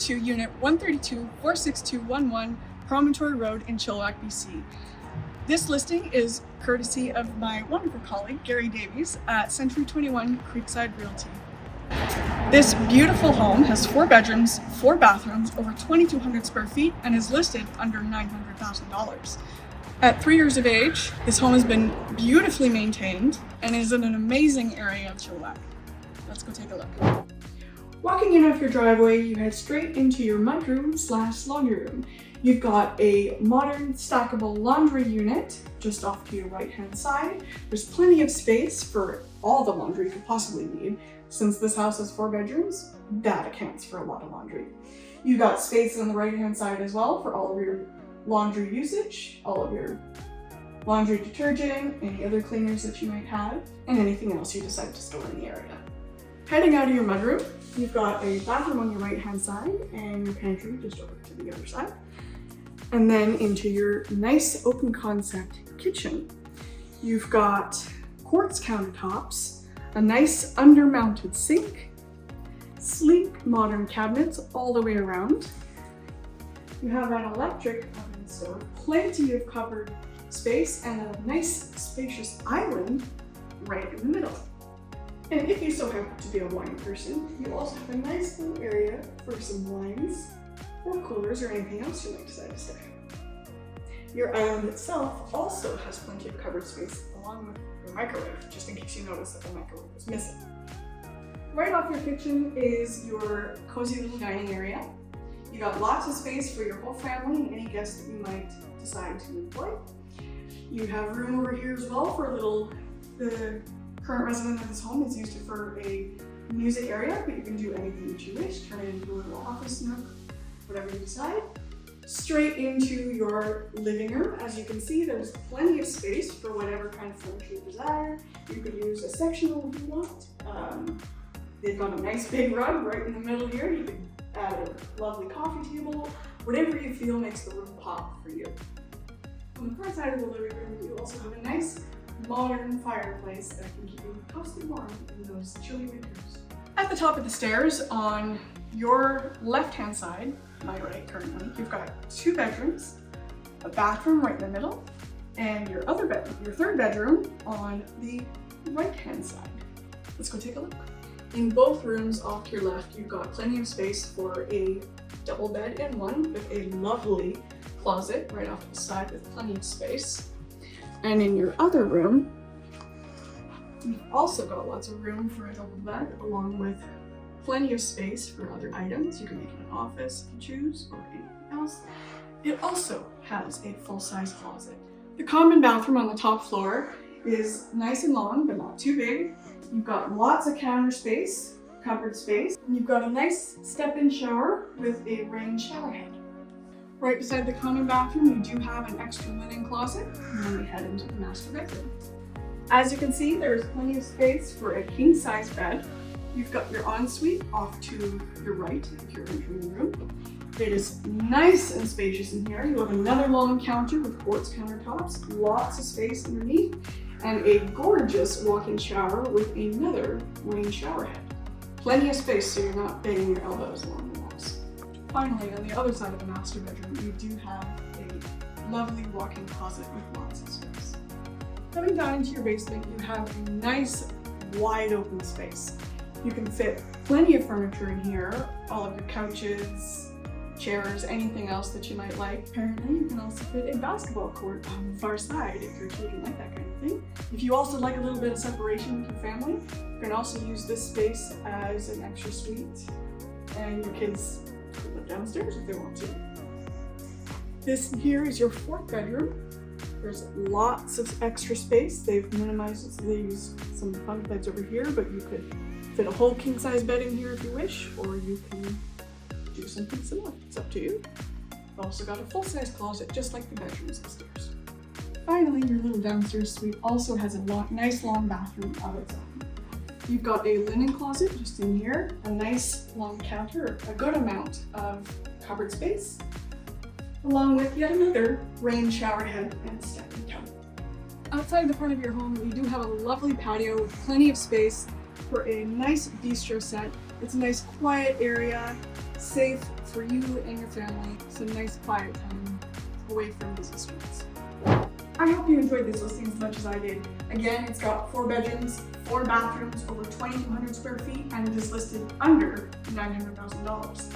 to Unit 132-46211 Promontory Road in Chilliwack, BC. This listing is courtesy of my wonderful colleague, Gary Davies at Century 21 Creekside Realty. This beautiful home has 4 bedrooms, 4 bathrooms, over 2,200 square feet, and is listed under $900,000. At 3 years of age, this home has been beautifully maintained and is in an amazing area of Chilliwack. Let's go take a look. Walking in off your driveway, you head straight into your mudroom/laundry room. You've got a modern stackable laundry unit just off to your right-hand side. There's plenty of space for all the laundry you could possibly need. Since this house has 4 bedrooms, that accounts for a lot of laundry. You've got space on the right-hand side as well for all of your laundry usage, all of your laundry detergent, any other cleaners that you might have, and anything else you decide to store in the area. Heading out of your mudroom, you've got a bathroom on your right-hand side and your pantry just over to the other side. And then into your nice open concept kitchen. You've got quartz countertops, a nice under-mounted sink, sleek modern cabinets all the way around. You have an electric oven stove, plenty of covered space, and a nice spacious island right in the middle. And if you so happen to be a wine person, you also have a nice little area for some wines or coolers or anything else you might decide to stick. Your island itself also has plenty of covered space along with your microwave, just in case you notice that the microwave was missing. Right off your kitchen is your cozy little dining area. You got lots of space for your whole family and any guests that you might decide to employ. You have room over here as well for the current resident of this home has used it for a music area, but you can do anything that you wish, turn it into a little office nook, whatever you decide. Straight into your living room. As you can see, there's plenty of space for whatever kind of furniture you desire. You could use a sectional if you want. They've got a nice big rug right in the middle here. You could add a lovely coffee table, whatever you feel makes the room pop for you. On the front side of the living room, you also have a nice modern fireplace that can keep you toasty warm in those chilly winters. At the top of the stairs on your left-hand side, my right currently, you've got 2 bedrooms, a bathroom right in the middle, and your third bedroom on the right-hand side. Let's go take a look. In both rooms off to your left, you've got plenty of space for a double bed in one with a lovely closet right off to the side with plenty of space. And in your other room, you've also got lots of room for a double bed, along with plenty of space for other items. You can make it an office if you choose, or anything else. It also has a full-size closet. The common bathroom on the top floor is nice and long, but not too big. You've got lots of counter space, covered space, and you've got a nice step-in shower with a rain shower head. Right beside the common bathroom, you do have an extra linen closet, and then we head into the master bedroom. As you can see, there's plenty of space for a king-size bed. You've got your ensuite off to your right if you're entering the room. It is nice and spacious in here. You have another long counter with quartz countertops, lots of space underneath, and a gorgeous walk-in shower with another rain shower head. Plenty of space so you're not banging your elbows along the walls. Finally, on the other side of the master bedroom, you do have a lovely walk-in closet with lots of space. Coming down into your basement, you have a nice wide open space. You can fit plenty of furniture in here, all of your couches, chairs, anything else that you might like. Apparently, you can also fit a basketball court on the far side if your children like that kind of thing. If you also like a little bit of separation with your family, you can also use this space as an extra suite, and your kids can live downstairs if they want to. This here is your 4th bedroom. There's lots of extra space. They've minimized it, so they use some bunk beds over here, but you could fit a whole king-size bed in here if you wish, or you can do something similar. It's up to you. You've also got a full-size closet, just like the bedrooms upstairs. Finally, your little downstairs suite also has a nice long bathroom of its own. You've got a linen closet just in here, a nice long counter, a good amount of cupboard space, along with yet another rain shower head and step-in tub. Outside the front of your home, you do have a lovely patio with plenty of space for a nice bistro set. It's a nice quiet area, safe for you and your family some nice quiet time away from busy streets. I hope you enjoyed this listing as much as I did. Again, it's got 4 bedrooms, 4 bathrooms, over 2,200 square feet, and it is listed under $900,000.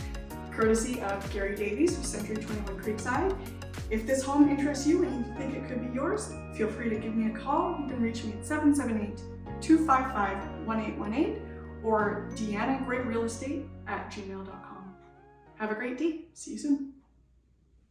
Courtesy of Gary Davies with Century 21 Creekside. If this home interests you and you think it could be yours, feel free to give me a call. You can reach me at 778-255-1818 or deannagreatrealestate@gmail.com. Have a great day. See you soon.